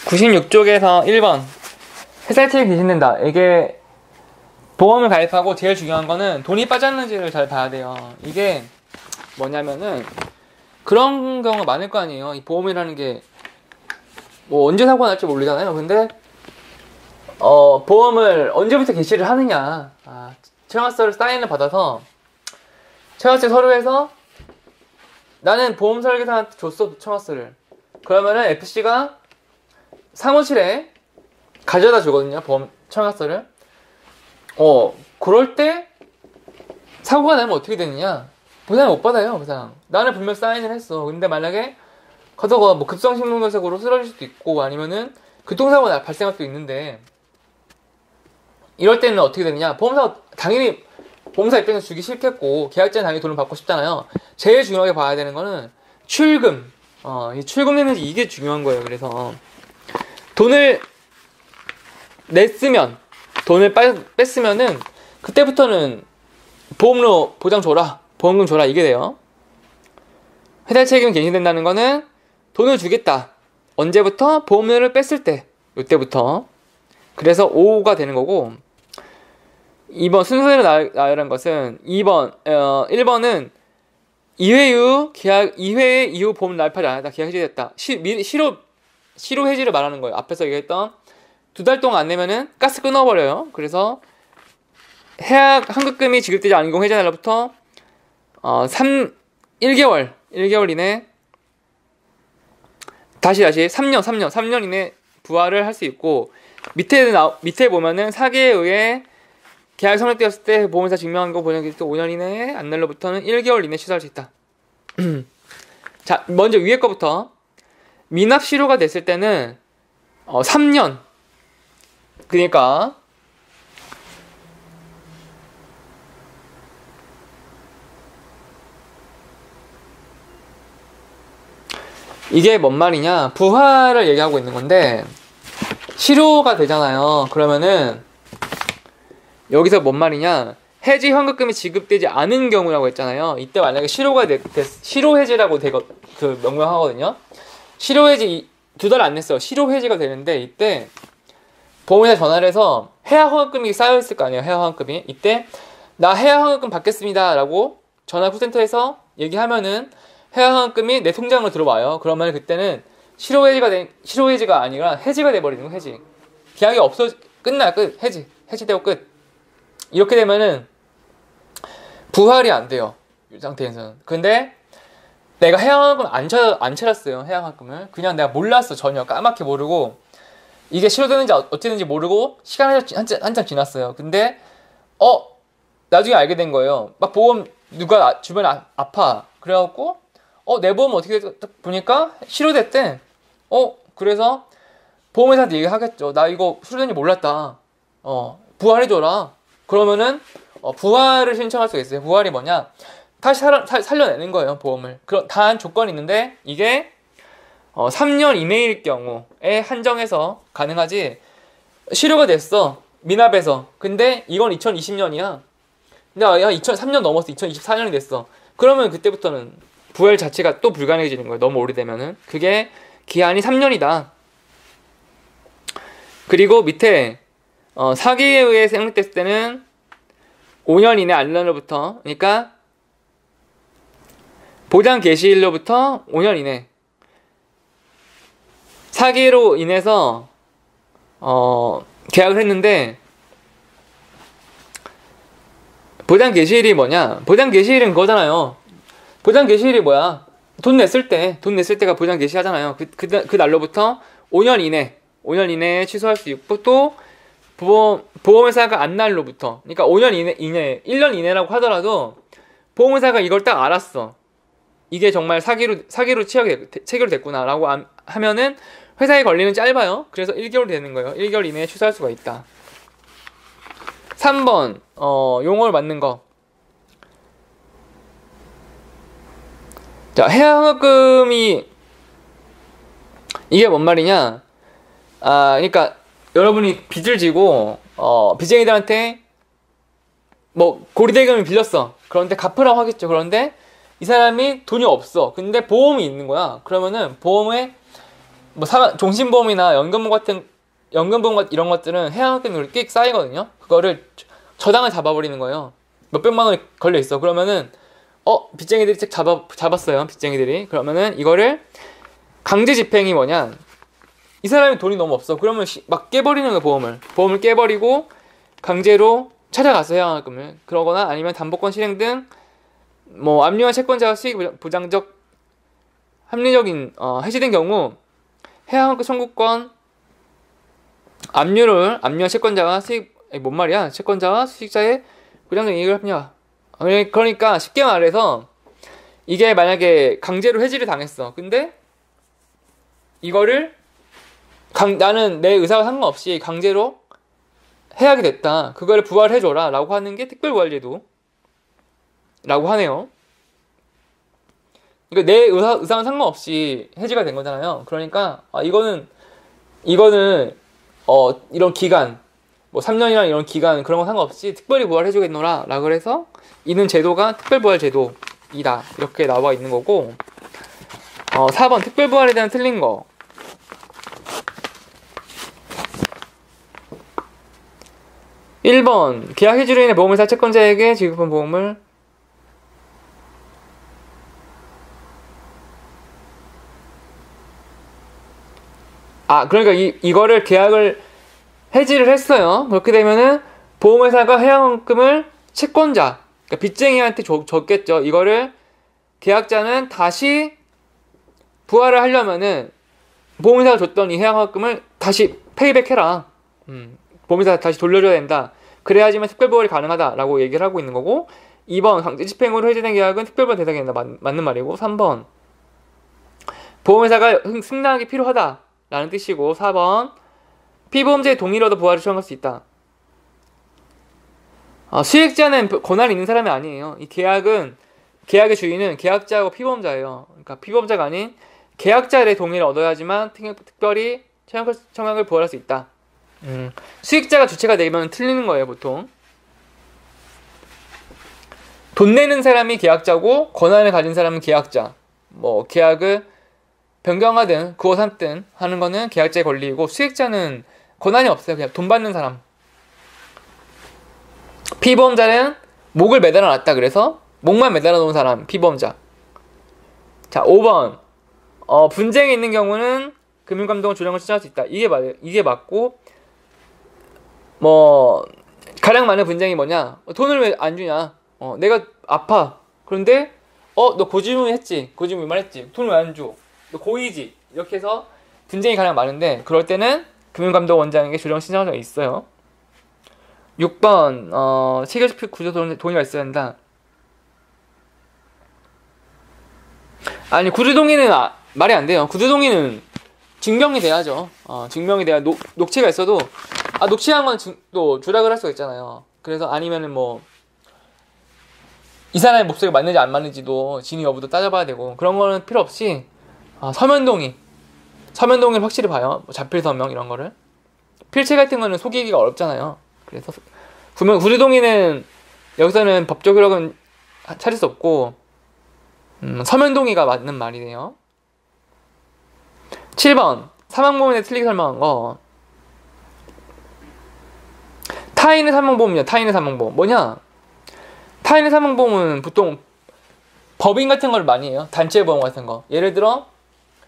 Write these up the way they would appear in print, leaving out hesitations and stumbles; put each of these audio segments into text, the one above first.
96쪽에서 1번 회사채액이 갱신된다. 이게 보험을 가입하고 제일 중요한 거는 돈이 빠졌는지를 잘 봐야 돼요. 이게 뭐냐면은 그런 경우가 많을 거 아니에요. 이 보험이라는 게 뭐 언제 사고가 날지 모르잖아요. 근데 보험을 언제부터 개시를 하느냐. 청약서를 사인을 받아서 청약서 서류에서 나는 보험 설계사한테 줬어, 청약서를. 그러면은 FC가 사무실에 가져다 주거든요, 보험 청약서를. 그럴 때 사고가 나면 어떻게 되느냐? 보상을 못 받아요, 보상. 나는 분명 사인을 했어. 근데 만약에 가다가 뭐 급성심근경색으로 쓰러질 수도 있고 아니면은 교통사고가 발생할 수도 있는데, 이럴 때는 어떻게 되느냐? 보험사가 당연히 보험사 입장에서 주기 싫겠고 계약자는 당연히 돈을 받고 싶잖아요. 제일 중요하게 봐야 되는 거는 출금. 이 출금 내는지 이게 중요한 거예요. 그래서 돈을 냈으면, 돈을 뺐으면은 그때부터는 보험료 보장 줘라, 보험금 줘라, 이게 돼요. 회사 책임 갱신된다는 거는 돈을 주겠다. 언제부터? 보험료를 뺐을 때, 이때부터. 그래서 5가 되는 거고, 2번 순서대로 나열한 것은 1번은 2회 이후 보험 납입하지 않았다. 계약 해지됐다. 실효 해지를 말하는 거예요. 앞에서 얘기했던 2달 동안 안 내면은 가스 끊어버려요. 그래서 해약 환급금이 지급되지 않은 경우 해지 날로부터 1개월 이내 다시 3년 이내 부활을 할 수 있고, 밑에 보면은 사기에 의해 계약이 성립되었을 때 보험회사 증명한 거 보장 기간 5년 이내에 안 날로부터는 1개월 이내 취소할 수 있다. 자, 먼저 위에 거부터. 미납 실효가 됐을 때는 3년. 그러니까 이게 뭔 말이냐? 부활을 얘기하고 있는 건데, 실효가 되잖아요. 그러면은 여기서 뭔 말이냐? 해지 환급금이 지급되지 않은 경우라고 했잖아요. 이때 만약에 실효 해지라고 명명하거든요. 실효 해지 2달 안 냈어요. 실효 해지가 되는데, 이때 보험회사 전화를 해서 해약 환급금이 쌓여있을 거 아니에요. 해약 환급금이. 이때 나 해약 환급금 받겠습니다 라고 전화 콜센터에서 얘기하면은 해약 환급금이 내 통장으로 들어와요. 그러면 그때는 실효 해지가 아니라 해지가 돼버리는 거. 해지. 계약이 끝나. 끝. 해지되고 끝. 이렇게 되면은 부활이 안 돼요. 이 상태에서는. 근데 내가 해약환급금 안 찾았어요. 해약환급금을. 그냥 내가 몰랐어. 전혀 까맣게 모르고 이게 실효되는지 어찌되는지 모르고 시간이 한참 지났어요. 근데 나중에 알게 된 거예요. 막 보험 누가 주변에 아파. 그래갖고 내 보험 어떻게 보니까 실효됐대. 그래서 보험회사한테 얘기하겠죠. 나 이거 실효된지 몰랐다. 부활해줘라. 그러면은 부활을 신청할 수가 있어요. 부활이 뭐냐? 다시 살려내는 거예요, 보험을. 단 조건이 있는데, 이게 3년 이내일 경우에 한정해서 가능하지. 실효가 됐어, 미납에서. 근데 이건 2020년이야. 근데 3년 넘었어. 2024년이 됐어. 그러면 그때부터는 부활 자체가 또 불가능해지는 거예요. 너무 오래되면은. 그게 기한이 3년이다. 그리고 밑에 사기에 의해 성립됐을 때는 5년 이내 알란으로부터, 그러니까 보장 개시일로부터 5년 이내. 사기로 인해서 계약을 했는데, 보장 개시일이 뭐냐? 보장 개시일은 그거잖아요. 보장 개시일이 뭐야? 돈 냈을 때가 보장 개시하잖아요. 그 날로부터 5년 이내에 취소할 수 있고, 또 보험회사가 안 날로부터, 그러니까 5년 이내, 1년 이내라고 하더라도 보험회사가 이걸 딱 알았어. 이게 정말 사기로 체결됐구나라고 하면은 회사에 걸리는 짧아요. 그래서 1개월이 되는 거예요. 1개월 이내에 취소할 수가 있다. 3번 용어를 맞는 거. 자, 해약환급금이 이게 뭔 말이냐? 그러니까 여러분이 빚을 지고 빚쟁이들한테 뭐 고리대금을 빌렸어. 그런데 갚으라고 하겠죠. 그런데 이 사람이 돈이 없어. 근데 보험이 있는 거야. 그러면은 보험에 뭐 종신보험이나 연금보험 이런 것들은 해양학금이 꽤 쌓이거든요. 그거를 저당을 잡아버리는 거예요. 몇백만 원이 걸려 있어. 그러면은 빚쟁이들이 잡았어요. 빚쟁이들이. 그러면은 이거를 강제 집행이 뭐냐? 이 사람이 돈이 너무 없어. 그러면 막 깨버리는 거예요. 보험을 깨버리고 강제로 찾아가서 해양학금을. 그러거나 아니면 담보권 실행 등 뭐 압류한 채권자가 수익 부장적 합리적인 해지된 경우 해양학금 청구권 압류한 채권자가 뭔 말이야? 채권자와 수익자의 부장적 이익을 합냐? 그러니까 쉽게 말해서 이게 만약에 강제로 해지를 당했어. 근데 이거를 나는 내 의사와 상관없이 강제로 해야게 됐다. 그걸 부활해줘라 라고 하는 게 특별부활제도 라고 하네요. 그러니까 내 의사와 상관없이 해지가 된 거잖아요. 그러니까 이거는 이런 기간 뭐 3년이랑 이런 기간 그런 거 상관없이 특별히 부활해주겠노라 라고 해서 이는 제도가 특별부활제도이다 이렇게 나와 있는 거고. 4번 특별부활에 대한 틀린 거. 1번 계약 해지로 인해 보험회사 채권자에게 지급한 보험을 그러니까 이거를 계약을 해지를 했어요. 그렇게 되면은 보험회사가 해양금을 채권자, 그러니까 빚쟁이한테 줬겠죠. 이거를 계약자는 다시 부활을 하려면은 보험회사가 줬던 이 해양금을 다시 페이백해라. 보험회사가 다시 돌려줘야 된다. 그래야지만 특별부활이 가능하다라고 얘기를 하고 있는 거고. 2번 강제 집행으로 해지된 계약은 특별부활 대상이 된다. 맞는 말이고. 3번 보험회사가 승낙이 필요하다라는 뜻이고. 4번 피보험자의 동의로도 부활을 청구할 수 있다. 수익자는 권한이 있는 사람이 아니에요. 이 계약의 주인은 계약자하고 피보험자예요. 그러니까 피보험자가 아닌 계약자의 동의를 얻어야지만 특별히 청약을 부활할 수 있다. 수익자가 주체가 되면 틀리는 거예요, 보통. 돈 내는 사람이 계약자고 권한을 가진 사람은 계약자. 뭐 계약을 변경하든 구워 삼든 하는 거는 계약자의 권리이고, 수익자는 권한이 없어요. 그냥 돈 받는 사람. 피보험자는 목을 매달아 놨다. 그래서 목만 매달아 놓은 사람, 피보험자. 자, 5번 분쟁이 있는 경우는 금융감독원 조정을 신청할 수 있다. 이게 맞고, 뭐 가장 많은 분쟁이 뭐냐? 돈을 왜 안 주냐? 내가 아파. 그런데 너 고지문 했지? 고지문 말했지? 돈을 왜 안 줘? 너 고의지? 이렇게 해서 분쟁이 가장 많은데, 그럴 때는 금융감독원장에게 조정 신청할 수가 있어요. 6번 체결식 구조 동의가 있어야 한다. 아니, 구조동의는 말이 안 돼요. 구조동의는 증명이 돼야죠. 증명이 돼야 녹취가 있어도 녹취한 건 또 조작을 할 수가 있잖아요. 그래서 아니면은 뭐 이 사람의 목소리가 맞는지 안 맞는지도 진위 여부도 따져봐야 되고, 그런 거는 필요 없이 서면동의를 확실히 봐요. 뭐 자필 서명 이런 거를. 필체 같은 거는 속이기가 어렵잖아요. 그래서 구조동의는 여기서는 법적 효력은 찾을 수 없고, 서면동의가 맞는 말이네요. 7번 사망보험에 틀리게 설명한 거. 타인의 사망보험이냐. 타인의 사망보험 뭐냐? 타인의 사망보험은 보통 법인 같은 걸 많이 해요. 단체보험 같은 거. 예를 들어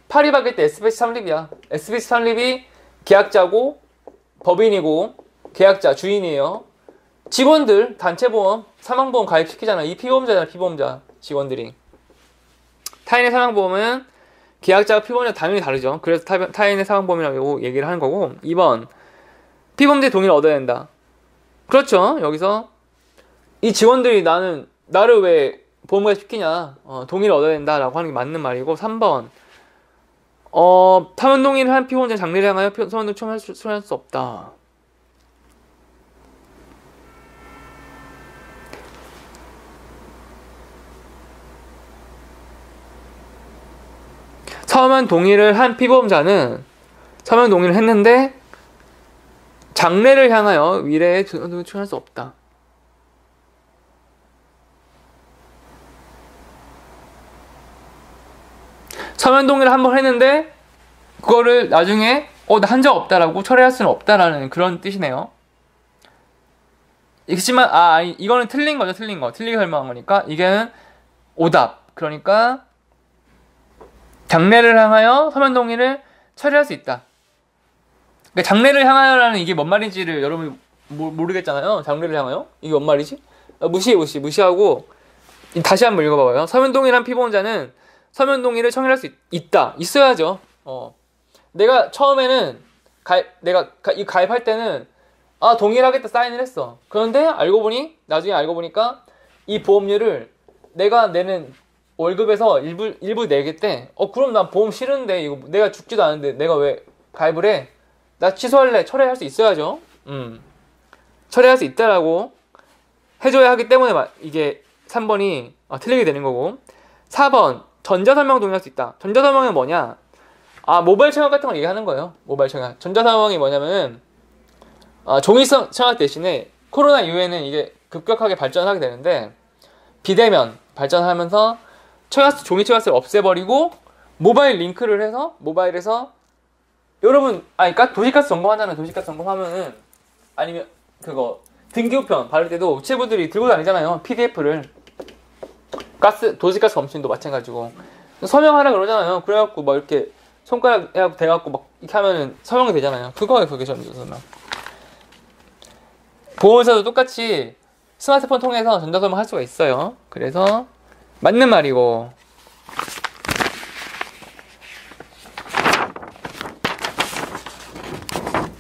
파리바게뜨 SBS 설립이야. SBS 설립이 계약자고 법인이고 계약자 주인이에요. 직원들 단체보험 사망보험 가입시키잖아. 이 피보험자잖아. 피보험자 직원들이. 타인의 사망보험은 계약자와 피보험자 당연히 다르죠. 그래서 타인의 사망보험이라고 얘기를 하는 거고. 2번 피보험자의 동의를 얻어야 된다. 그렇죠. 여기서 이 직원들이 나를 왜 보험가입 시키냐, 동의를 얻어야 된다라고 하는 게 맞는 말이고. 3번 타면 동의를 한 피보험자 장래를 향하여 소환을 청할 수 없다. 서면 동의를 한 피보험자는 서면 동의를 했는데 장래를 향하여 미래에 청할 수 없다. 서면 동의를 한번 했는데 그거를 나중에 나 한 적 없다라고 철회할 수는 없다라는 그런 뜻이네요. 그렇지만 아니 이거는 틀린 거죠. 틀리게 설명한 거니까 이게는 오답. 그러니까 장래를 향하여 서면 동의를 철회할 수 있다. 그러니까 장래를 향하여라는 이게 뭔 말인지를 여러분이 모르겠잖아요. 장래를 향하여? 이게 뭔 말이지? 무시하고 다시 한번 읽어봐봐요. 서면 동의란 피보험자는 서면 동의를 청구할 수 있다. 있어야죠. 내가 처음에는 이 가입할 때는 동의를 하겠다 사인을 했어. 그런데 나중에 알고 보니까 이 보험료를 내가 내는 월급에서 일부 내겠대. 그럼 난 보험 싫은데 이거 내가 죽지도 않은데 내가 왜 가입을 해? 나 취소할래. 철회할 수 있어야죠. 철회할 수 있다라고 해줘야 하기 때문에 이게 3번이 틀리게 되는 거고 4번 전자서명 동의할 수 있다. 전자서명은 뭐냐? 모바일 청약 같은 걸 얘기하는 거예요. 모바일 청약. 전자서명이 뭐냐면은 종이성 청약 대신에 코로나 이후에는 이게 급격하게 발전하게 되는데 비대면 발전하면서 종이 청약서를 없애버리고 모바일 링크를 해서 모바일에서 여러분 도시가스 점검하잖아요. 도시가스 점검하면은 아니면 그거 등기우편 받을 때도 우체부들이 들고 다니잖아요. PDF를 도시가스 검침도 마찬가지고 서명하라 그러잖아요. 그래갖고 막 이렇게 손가락 해갖고 대갖고 막 이렇게 하면은 서명이 되잖아요. 그거예요. 그게 전자서명. 보험회사도 똑같이 스마트폰 통해서 전자서명 할 수가 있어요. 그래서 맞는 말이고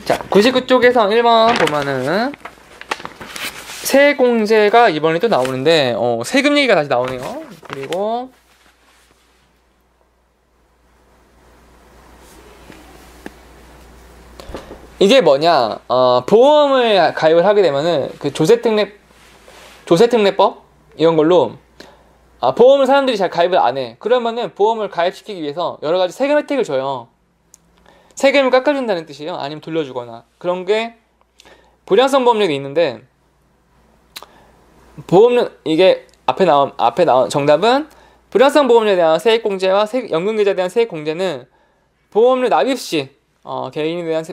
자 99쪽에서 1번 보면은 세액공제가 이번에 또 나오는데 세금 얘기가 다시 나오네요. 그리고 이게 뭐냐 보험을 가입을 하게 되면은 그 조세특례법 이런 걸로 보험을 사람들이 잘 가입을 안 해. 그러면은 보험을 가입시키기 위해서 여러 가지 세금 혜택을 줘요. 세금을 깎아준다는 뜻이에요. 아니면 돌려주거나 그런 게 불량성 보험료가 있는데 보험료 이게 앞에 나온 정답은 불량성 보험료에 대한 세액공제와 연금계좌에 대한 세액공제는 보험료 납입 시 개인에 대한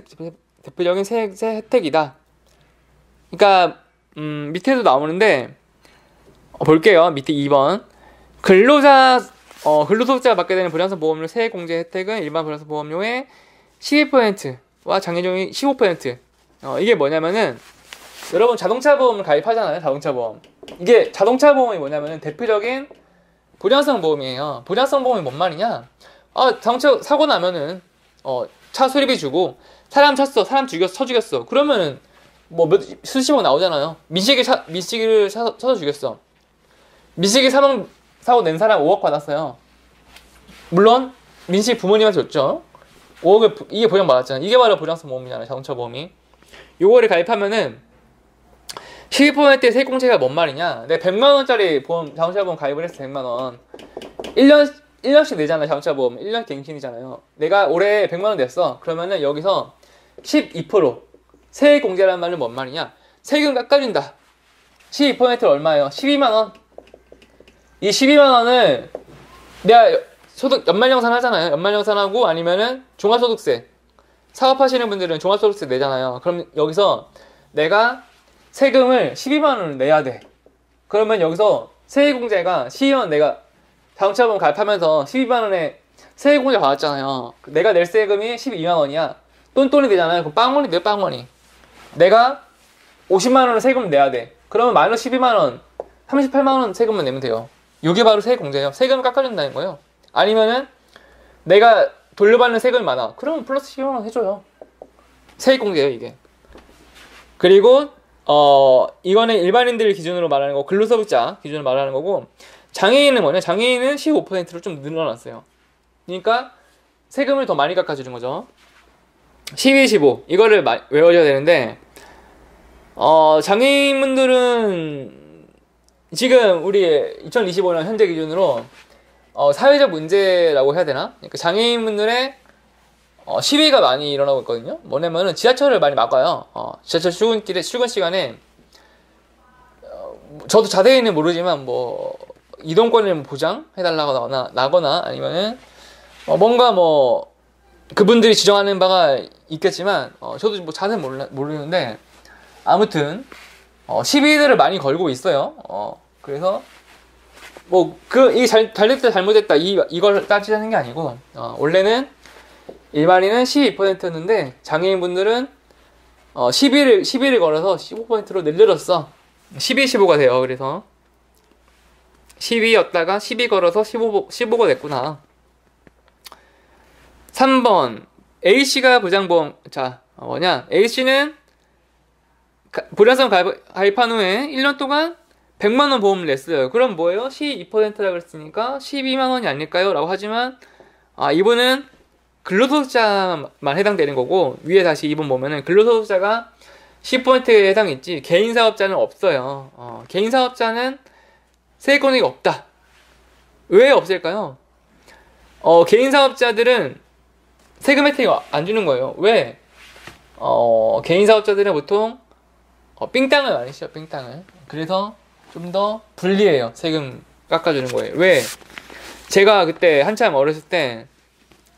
대표적인 세 혜택이다. 그러니까 밑에도 나오는데 볼게요. 밑에 2번 근로소득자가 받게 되는 불량성 보험료 세액공제 혜택은 일반 불량성 보험료의 12%와 장려종이 15%. 이게 뭐냐면은 여러분 자동차 보험을 가입하잖아요. 자동차 보험. 이게 자동차 보험이 뭐냐면은 대표적인 불량성 보험이에요. 불량성 보험이 뭔 말이냐? 자동차 사고 나면은 차 수리비 주고 사람 쳤어, 사람 쳐 죽였어. 그러면은 뭐 수십억 나오잖아요. 민식이를 쳐서 죽였어. 민식이 사고 낸 사람 5억 받았어요. 물론 민식 부모님한테 줬죠. 5억을 이게 보장 받았잖아요. 이게 바로 불량성 보험이잖아요. 자동차 보험이. 요거를 가입하면은 12%의 세액공제가 뭔 말이냐? 내가 100만원짜리 자동차 보험 가입을 했어. 100만원 1년씩 내잖아요. 자동차 보험 1년 갱신이잖아요. 내가 올해 100만원 냈어. 그러면은 여기서 12% 세액공제라는 말은 뭔 말이냐? 세금 깎아준다. 12%를 얼마예요? 12만원. 이 12만원을 내가 연말정산 하잖아요. 연말정산하고 아니면은 종합소득세. 사업하시는 분들은 종합소득세 내잖아요. 그럼 여기서 내가 세금을 12만원을 내야 돼. 그러면 여기서 세액공제가 시의원 내가 자동차보험 가입하면서 12만원에 세액공제 받았잖아요. 내가 낼 세금이 12만원이야. 똔똔이 되잖아요. 그럼 빵원이 돼요. 빵원이. 내가 50만원을 세금을 내야 돼. 그러면 마이너스 12만원 38만원 세금만 내면 돼요. 이게 바로 세액공제예요. 세금을 깎아준다는 거예요. 아니면은 내가 돌려받는 세금이 많아. 그러면 플러스 12만원 해줘요. 세액공제예요 이게. 그리고 이거는 일반인들 기준으로 말하는 거고 근로소득자 기준으로 말하는 거고 장애인은 뭐냐? 장애인은 15%로 좀 늘어났어요. 그러니까 세금을 더 많이 깎아주는 거죠. 12, 15 이거를 외워줘야 되는데 장애인분들은 지금 우리 2025년 현재 기준으로 사회적 문제라고 해야 되나? 그러니까 장애인분들의 시위가 많이 일어나고 있거든요. 뭐냐면은 지하철을 많이 막아요. 지하철 출근 시간에 저도 자세히는 모르지만 뭐 이동권을 보장해달라거나 아니면은 뭔가 뭐 그분들이 지정하는 바가 있겠지만 저도 뭐 자세히 모르는데 아무튼 시비들을 많이 걸고 있어요. 그래서 뭐 이게 잘됐다 잘못됐다 이걸 따지자는 게 아니고 원래는 일반인은 12%였는데 장애인분들은 시비를 걸어서 15%로 늘려줬어. 12-15가 돼요. 그래서 12였다가 시비 걸어서 15가 됐구나. 3번 A씨가 보장보험. 자 뭐냐, A씨는 보장성 가입한 후에 1년 동안 100만원 보험을 냈어요. 그럼 뭐예요? 12%라고 했으니까 12만원이 아닐까요? 라고 하지만 이분은 근로소득자만 해당되는 거고, 위에 다시 2번 보면은 근로소득자가 10%에 해당했지 개인사업자는 없어요. 개인사업자는 세액권익이 없다. 왜 없을까요? 개인사업자들은 세금 혜택이 안 주는 거예요. 왜? 개인사업자들은 보통 삥땅을 많이 쓰죠. 삥땅을. 그래서 좀 더 불리해요. 세금 깎아주는 거예요. 왜? 제가 그때 한참 어렸을 때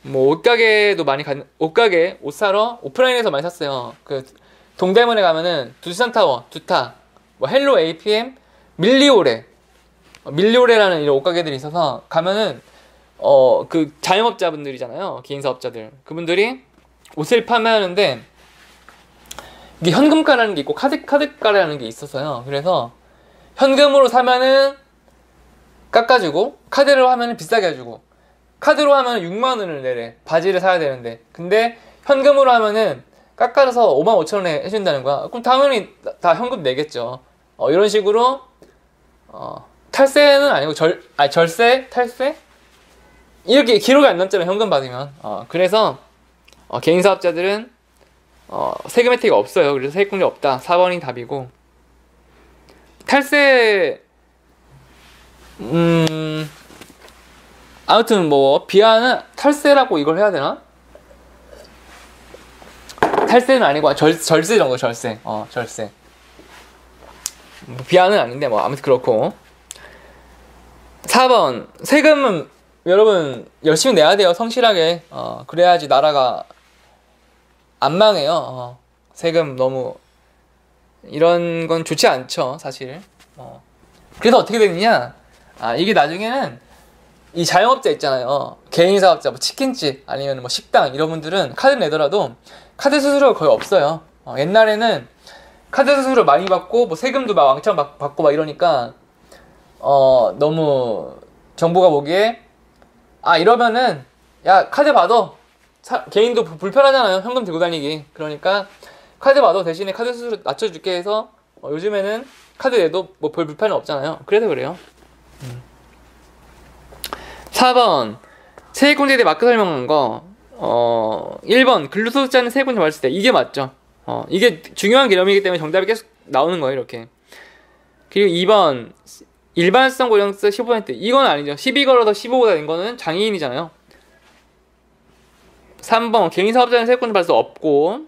뭐 옷가게도 많이 옷가게 옷 사러 오프라인에서 많이 샀어요. 그 동대문에 가면은 두산타워, 두타, 뭐 헬로 APM, 밀리오레라는 이런 옷가게들이 있어서 가면은 그 자영업자분들이잖아요. 개인사업자들. 그분들이 옷을 판매하는데 이게 현금가라는 게 있고 카드가라는 게 있어서요. 그래서 현금으로 사면은 깎아주고 카드로 하면은 비싸게 해주고, 카드로 하면은 6만원을 내래. 바지를 사야 되는데. 근데 현금으로 하면은 깎아서 55,000원에 해준다는 거야. 그럼 당연히 다 현금 내겠죠. 이런 식으로 탈세는 아니고 절세? 탈세? 이렇게 기록이 안 남잖아요. 현금 받으면. 그래서 개인사업자들은 세금 혜택이 없어요. 그래서 세액공제 없다. 4번이 답이고, 탈세 아무튼 뭐 비하는 탈세라고 이걸 해야 되나? 탈세는 아니고 절세 정도. 절세. 절세. 비하는 아닌데 뭐 아무튼 그렇고. 4번 세금은 여러분 열심히 내야 돼요. 성실하게. 그래야지 나라가 안 망해요. 세금 너무 이런 건 좋지 않죠, 사실. 그래서 어떻게 되느냐? 이게 나중에는 이 자영업자 있잖아요. 개인사업자, 뭐 치킨집 아니면 뭐 식당 이런 분들은 카드 내더라도 카드 수수료가 거의 없어요. 옛날에는 카드 수수료 많이 받고 뭐 세금도 막 왕창 받고 막 이러니까 너무 정부가 보기에 이러면은 야 카드 받아. 개인도 불편하잖아요. 현금 들고 다니기. 그러니까 카드 받아. 대신에 카드 수수료 낮춰줄게 해서 요즘에는 카드 내도 뭐 별 불편은 없잖아요. 그래서 그래요. 4번 세액공제에 대해 마크 설명한 거. 1번 근로소득자는 세액공제 받았을 때. 이게 맞죠. 이게 중요한 개념이기 때문에 정답이 계속 나오는 거예요, 이렇게. 그리고 2번 일반성 고령세 15%. 이건 아니죠. 12 걸어서 15보다 된 거는 장애인이잖아요. 3번 개인사업자는 세액공제 받을 수 없고.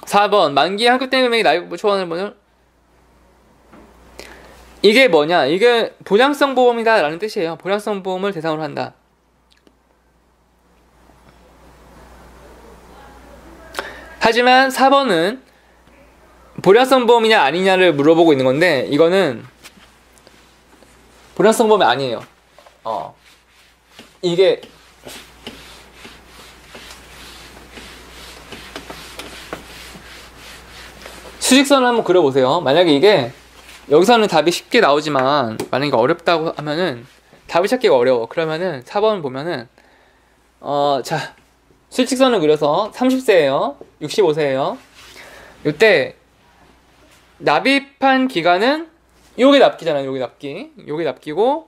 4번 만기 환급된 금액이 나이부 초과하는 분을. 이게 뭐냐? 이게 보장성 보험이다 라는 뜻이에요. 보장성 보험을 대상으로 한다. 하지만 4번은 보장성 보험이냐 아니냐를 물어보고 있는 건데, 이거는 보장성 보험이 아니에요. 이게 수직선을 한번 그려보세요. 만약에 이게 여기서는 답이 쉽게 나오지만 만약에 어렵다고 하면은 답을 찾기가 어려워. 그러면은 4번 보면은 자 수직선을 그려서 30세예요 65세예요 이때 납입한 기간은 요게 납기잖아요. 요게 납기고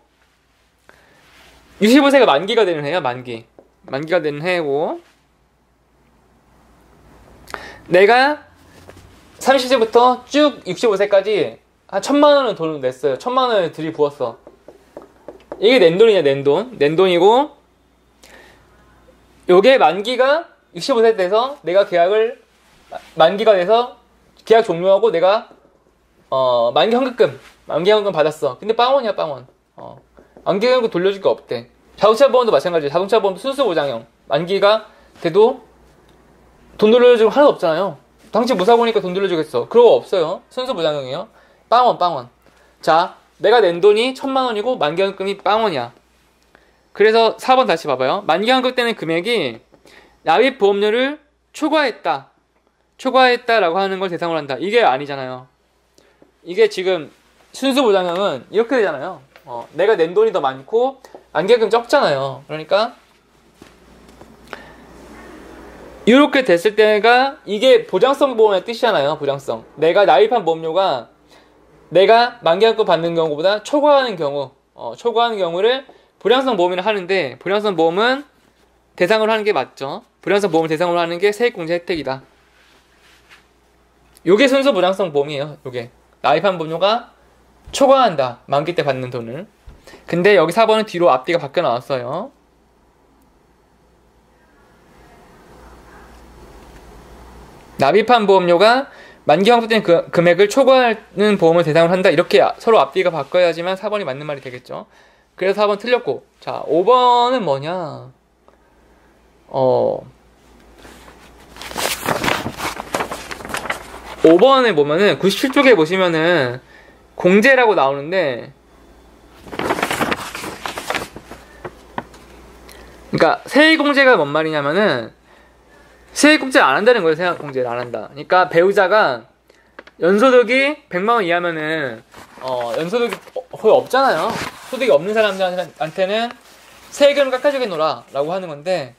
65세가 만기가 되는 해요. 만기가 되는 해고, 내가 30세부터 쭉 65세까지 한 1,000만원을 돈을 냈어요. 1,000만원을 들이부었어. 이게 낸돈이냐, 낸돈이고, 요게 만기가 65세 돼서 내가 만기가 돼서 계약 종료하고 내가 만기 현금금 받았어. 근데 빵원이야. 만기 현금 돌려줄 게 없대. 자동차 보험도 마찬가지야. 자동차 보험도 순수 보장형. 만기가 돼도 돈 돌려주고 하나도 없잖아요. 당신 무사고니까 돈 돌려주겠어. 그런 거 없어요. 순수 부작용이에요. 빵원. 자, 내가 낸 돈이 1,000만원이고 만기환급금이 빵원이야. 그래서 4번 다시 봐봐요. 만기환급 때는 금액이 납입보험료를 초과했다라고 하는 걸 대상으로 한다. 이게 아니잖아요. 이게 지금 순수 부작용은 이렇게 되잖아요. 내가 낸 돈이 더 많고 만기환급금 적잖아요. 그러니까 이렇게 됐을 때가 이게 보장성 보험의 뜻이잖아요. 보장성. 내가 납입한 보험료가 내가 만기환급 받는 경우보다 초과하는 경우를 불량성 보험이라 하는데, 불량성 보험은 대상으로 하는 게 맞죠. 불량성 보험을 대상으로 하는 게 세액공제 혜택이다. 요게 순수 불량성 보험이에요. 요게 납입한 보험료가 초과한다. 만기 때 받는 돈을. 근데 여기 4번은 뒤로 앞뒤가 바뀌어 나왔어요. 납입한 보험료가 만기환급 때는 금액을 초과하는 보험을 대상으로 한다. 이렇게 서로 앞뒤가 바꿔야지만 4번이 맞는 말이 되겠죠. 그래서 4번 틀렸고, 자 5번은 뭐냐? 5번에 보면은 97쪽에 보시면은 공제라고 나오는데, 그러니까 세액공제가 뭔 말이냐면은 세액공제를 안 한다는 거예요. 세액공제를 안 한다. 그러니까 배우자가 연소득이 100만원 이하면은 연소득이 거의 없잖아요. 소득이 없는 사람들한테는 세금을 깎아주겠노라 라고 하는 건데,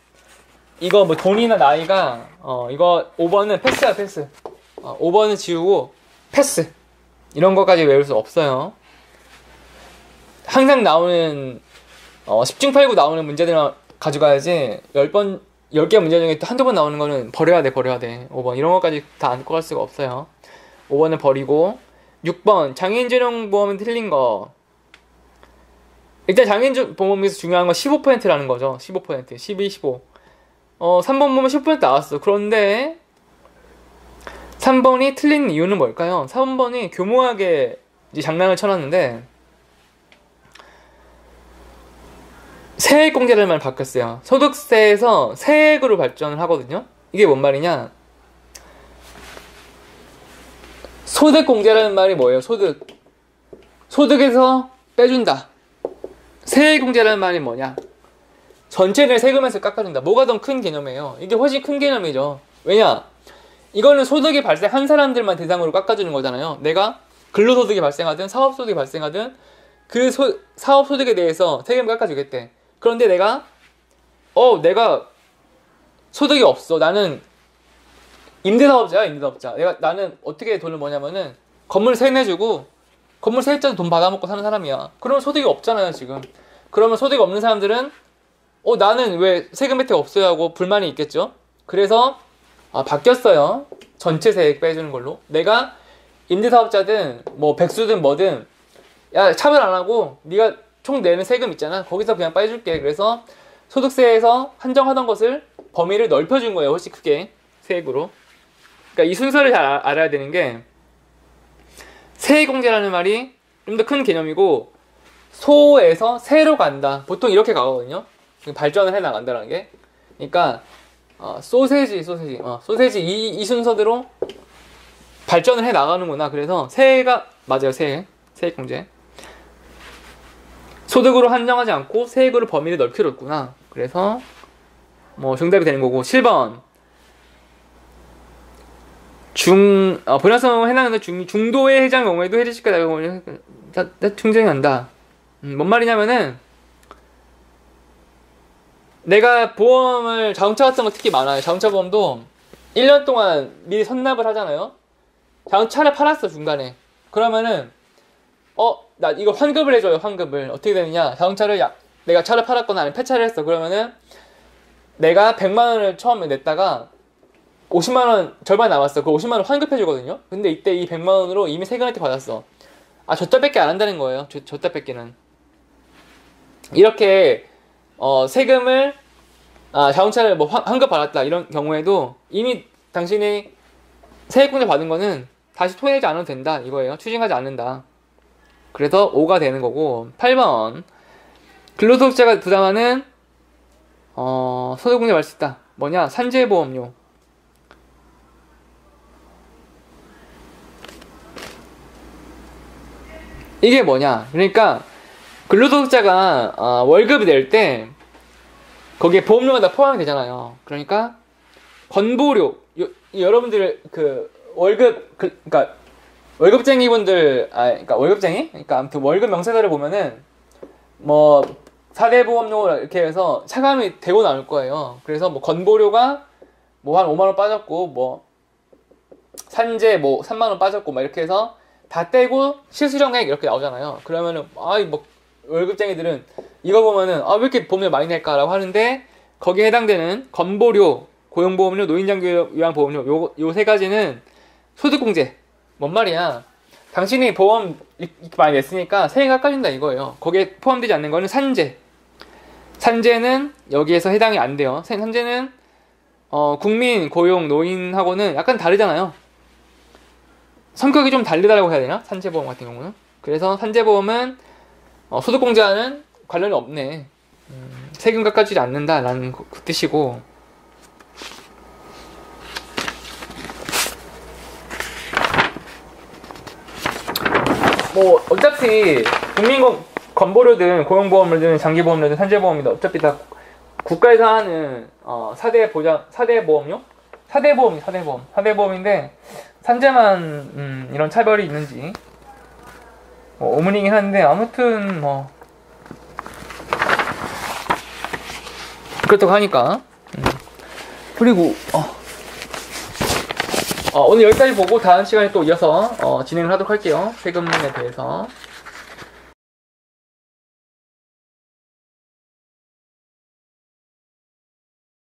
이거 뭐 돈이나 나이가 이거 5번은 패스야. 패스. 5번은 지우고 패스. 이런 것까지 외울 수 없어요. 항상 나오는 10중 8구 나오는 문제들만 가져가야지 10개 문제 중에 또 한두 번 나오는 거는 버려야 돼. 5번 이런 것까지 다 안고 갈 수가 없어요. 5번은 버리고 6번 장애인 전용 보험은 틀린 거. 일단 장애인 보험에서 중요한 건 15%라는 거죠. 15%, 12, 15. 3번 보면 10% 나왔어. 그런데 3번이 틀린 이유는 뭘까요? 3번이 교묘하게 이제 장난을 쳐놨는데 세액공제라는 말을 바꿨어요. 소득세에서 세액으로 발전을 하거든요. 이게 뭔 말이냐? 소득공제라는 말이 뭐예요? 소득에서 빼준다. 세액공제라는 말이 뭐냐? 전체를 세금에서 깎아준다. 뭐가 더 큰 개념이에요? 이게 훨씬 큰 개념이죠. 왜냐? 이거는 소득이 발생한 사람들만 대상으로 깎아주는 거잖아요. 내가 근로소득이 발생하든 사업소득이 발생하든 그 사업소득에 대해서 세금 깎아주겠대. 그런데 내가 소득이 없어. 나는 임대사업자야. 나는 어떻게 돈을 버냐면은 건물 세 내주고 건물 세입자도 돈 받아먹고 사는 사람이야. 그러면 소득이 없잖아요, 지금. 그러면 소득이 없는 사람들은 나는 왜 세금 혜택 없어야 하고 불만이 있겠죠. 그래서 바뀌었어요. 전체 세액 빼주는 걸로. 내가 임대사업자든 뭐 백수든 뭐든 야 차별 안 하고 네가 총 내는 세금 있잖아. 거기서 그냥 빼줄게. 그래서 소득세에서 한정하던 것을 범위를 넓혀준 거예요. 훨씬 크게 세액으로. 그러니까 이 순서를 잘 알아야 되는 게, 세액공제라는 말이 좀 더 큰 개념이고 소에서 세로 간다. 보통 이렇게 가거든요. 발전을 해 나간다는 게. 그러니까 소세지 이 순서대로 발전을 해 나가는구나. 그래서 세가 맞아요. 세액공제. 소득으로 한정하지 않고 세액으로 범위를 넓혀줬구나. 그래서 뭐 정답이 되는 거고. 7번 불량성 해당하는 중도의 해당 경우에도 해지시가 충정이 한다. 뭔 말이냐면은 내가 보험을 자동차 같은 거 특히 많아요. 자동차 보험도 1년 동안 미리 선납을 하잖아요. 자동차를 팔았어 중간에. 그러면은 나 이거 환급을 해줘요. 환급을 어떻게 되느냐? 자동차를 내가 차를 팔았거나 아니면 폐차를 했어. 그러면은 내가 100만원을 처음에 냈다가 50만원 절반 남았어. 그 50만원 환급해주거든요. 근데 이때 이 100만원으로 이미 세금 혜택 받았어. 줬다 뺏기 안 한다는 거예요. 줬다 뺏기는. 이렇게 세금을 자동차를 뭐 환급 받았다 이런 경우에도 이미 당신이 세액공제 받은 거는 다시 토해내지 않아도 된다 이거예요. 추징하지 않는다. 그래서 5가 되는 거고. 8번 근로소득자가 부담하는 소득공제 받을 수 있다. 뭐냐? 산재보험료. 이게 뭐냐? 그러니까 근로소득자가 월급을 낼 때 거기에 보험료가 다 포함이 되잖아요. 그러니까 건보료, 여러분들 그 월급 그러니까 월급쟁이 분들 그러니까 월급쟁이? 그러니까 아무튼 월급 명세서를 보면은 뭐 사대보험료 이렇게 해서 차감이 되고 나올 거예요. 그래서 뭐 건보료가 뭐 한 5만 원 빠졌고 뭐 산재 뭐 3만 원 빠졌고 막 이렇게 해서 다 떼고 실수령액 이렇게 나오잖아요. 그러면은 뭐 월급쟁이들은 이거 보면은 왜 이렇게 보험료 많이 낼까라고 하는데 거기에 해당되는 건보료, 고용보험료, 노인장기요양보험료 요 세 가지는 소득공제. 뭔 말이야? 당신이 보험 이렇게 많이 냈으니까 세금이 깎아준다 이거예요. 거기에 포함되지 않는 거는 산재. 산재는 여기에서 해당이 안 돼요. 산재는 국민, 고용, 노인하고는 약간 다르잖아요. 성격이 좀 다르다고 해야 되나? 산재보험 같은 경우는. 그래서 산재보험은 소득공제와는 관련이 없네. 세금 깎아주지 않는다라는 그 뜻이고. 뭐 어차피 국민공 건보료든 고용보험료든 장기보험료든 산재보험이든 어차피 다 국가에서 하는 4대 보장 4대 보험료? 4대보험인데 산재만 이런 차별이 있는지 의문이긴 한데 아무튼 뭐 그렇다고 하니까 그리고 오늘 여기까지 보고 다음 시간에 또 이어서 진행을 하도록 할게요. 세금에 대해서.